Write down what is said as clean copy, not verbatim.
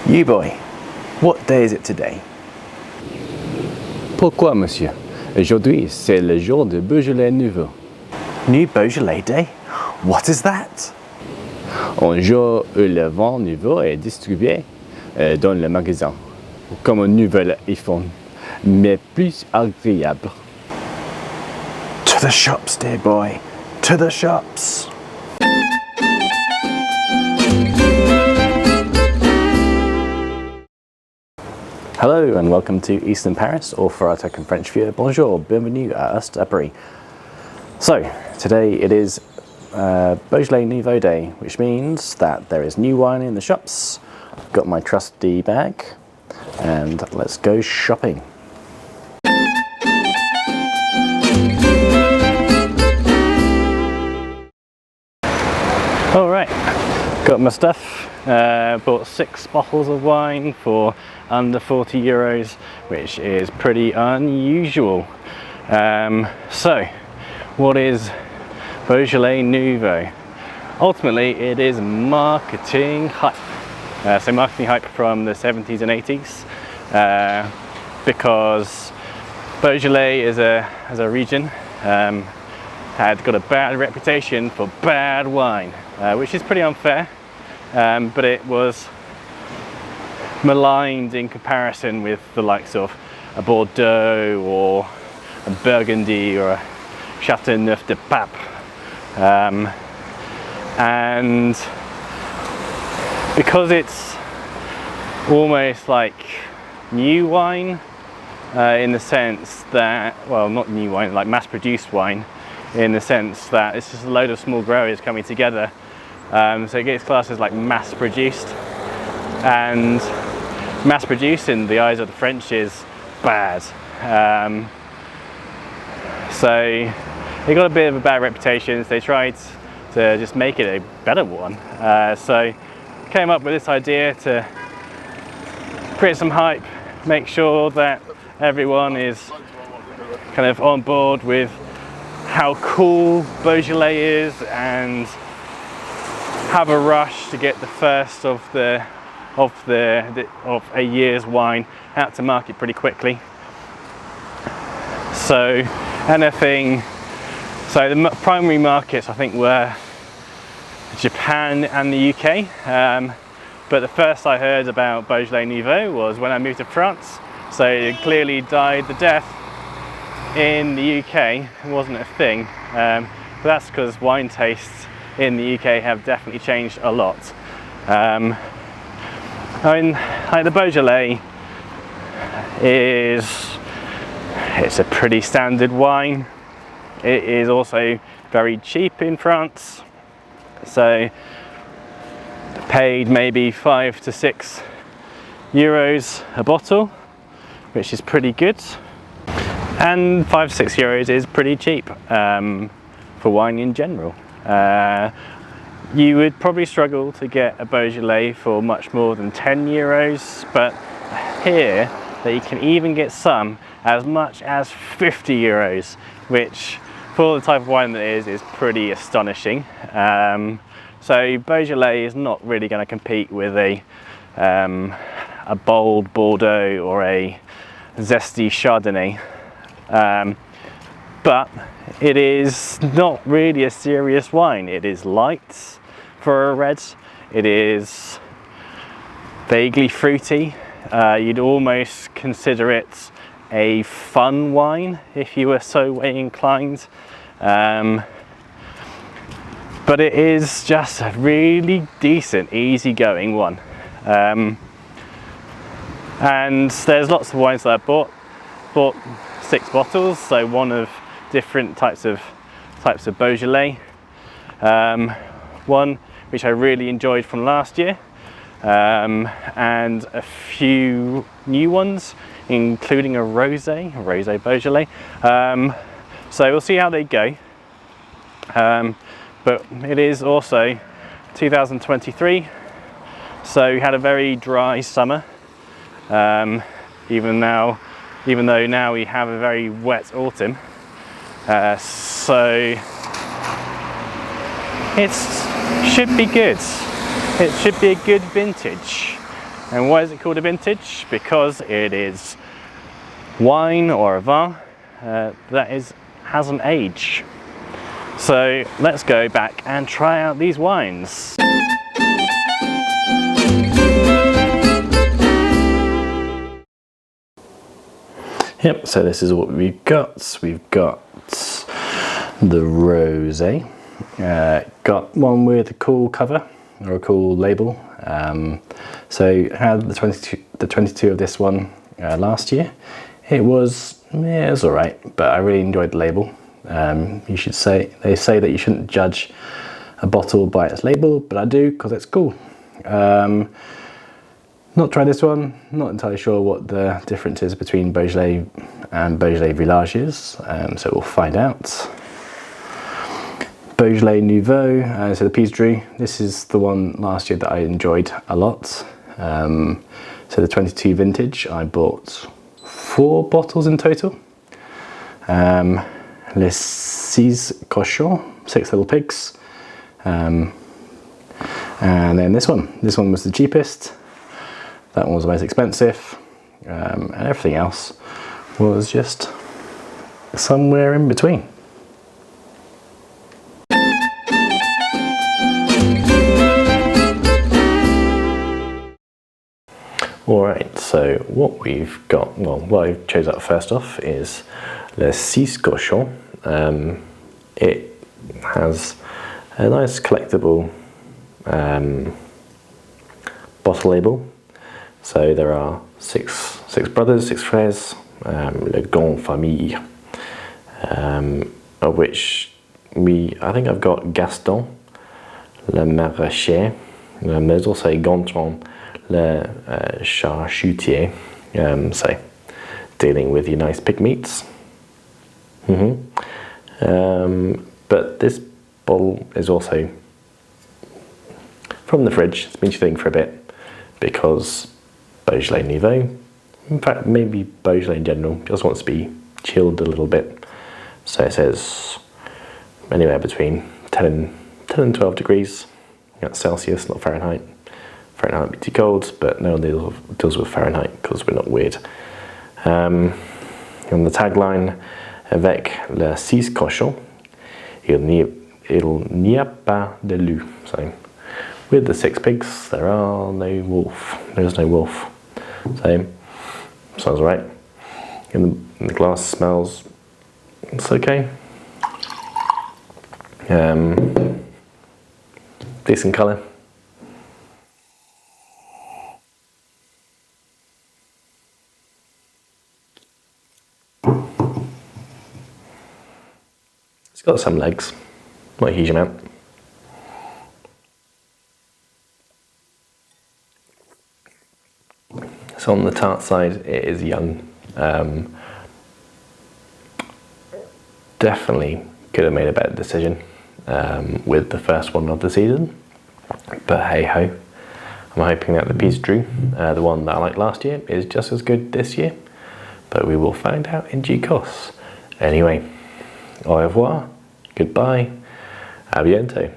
You boy, what day is it today? Pourquoi, monsieur? Aujourd'hui, c'est le jour de Beaujolais Nouveau. New Beaujolais Day? What is that? Un jour où le vin nouveau est distribué dans le magasin, comme un nouvel iPhone, mais plus agréable. To the shops, dear boy, to the shops. Hello and welcome to Eastern Paris, or for our Tech and French viewer, bonjour, bienvenue à Est à Paris. So, today it is Beaujolais Nouveau Day, which means that there is new wine in the shops. I've got my trusty bag, and let's go shopping. Alright, got my stuff. Bought 6 bottles of wine for under 40 euros, which is pretty unusual. So, what is Beaujolais Nouveau? Ultimately, it is marketing hype. So marketing hype from the 70s and 80s, because Beaujolais as a region had got a bad reputation for bad wine, which is pretty unfair. But it was maligned in comparison with the likes of a Bordeaux or a Burgundy or a Châteauneuf de Pape. And because it's almost like new wine, in the sense that, well, not new wine, like mass-produced wine, in the sense that it's just a load of small growers coming together. So it gets classed as like mass-produced, and mass-produced in the eyes of the French is bad. So it got a bit of a bad reputation, so they tried to just make it a better one. So came up with this idea to create some hype, make sure that everyone is kind of on board with how cool Beaujolais is, and have a rush to get the first of a year's wine out to market pretty quickly. So the primary markets I think were Japan and the UK, but the first I heard about Beaujolais Nouveau was when I moved to France. So it clearly died the death in the UK. It wasn't a thing, but that's because wine tastes in the UK have definitely changed a lot. I mean, like the Beaujolais it's a pretty standard wine. It is also very cheap in France, so paid maybe 5 to 6 euros a bottle, which is pretty good, and 5 to 6 euros is pretty cheap for wine in general. You would probably struggle to get a Beaujolais for much more than 10 euros, but here that you can even get some as much as 50 euros, which for the type of wine that it is pretty astonishing. So Beaujolais is not really going to compete with a bold Bordeaux or a zesty Chardonnay. But it is not really a serious wine. It is light for a red. It is vaguely fruity. You'd almost consider it a fun wine if you were so way inclined. But it is just a really decent, easygoing one. And there's lots of wines that I bought 6 bottles, so one of different types of Beaujolais. One which I really enjoyed from last year, and a few new ones, including a rosé Beaujolais. So we'll see how they go. But it is also 2023, so we had a very dry summer. Even though now we have a very wet autumn. So it should be good. It should be a good vintage. And why is it called a vintage? Because it is wine or a vin that hasn't aged. So let's go back and try out these wines. Yep, so this is what we've got. We've got the rosé. Got one with a cool cover or a cool label. So I had the 22 of this one last year. It was alright, but I really enjoyed the label. They say that you shouldn't judge a bottle by its label, but I do because it's cool. Not tried this one, not entirely sure what the difference is between Beaujolais and Beaujolais Villages, so we'll find out. Beaujolais Nouveau, so the Piz Dru, this is the one last year that I enjoyed a lot. So the 22 vintage, I bought 4 bottles in total. Les Six Cochons, 6 Little Pigs. And then this one was the cheapest. That one was the most expensive, and everything else was just somewhere in between. Alright, so what we've got, well, what I chose up first off is Les Six Cochons. It has a nice collectible bottle label. So there are six brothers, 6 frères, le Grand Famille, of which I think I've got Gaston, le Maraîcher. There's also Gontran, le Charcutier, so dealing with your nice pig meats. But this bottle is also from the fridge. It's been sitting for a bit because Beaujolais Nouveau, in fact maybe Beaujolais in general, just wants to be chilled a little bit. So it says anywhere between 10 and 12 degrees. That's Celsius, not Fahrenheit. Fahrenheit would be too cold, but no one deals with Fahrenheit because we're not weird. On the tagline, avec les 6 cochons, il n'y a pas de loup. So with the 6 pigs, there's no wolf. So, sounds right. And the glass smells, it's okay. Decent colour. It's got some legs, not a huge amount. So on the tart side, it is young. Definitely could have made a better decision with the first one of the season, but hey ho. I'm hoping that the Piz Dru, the one that I liked last year, is just as good this year, but we will find out in due course. Anyway, au revoir, goodbye, à bientôt.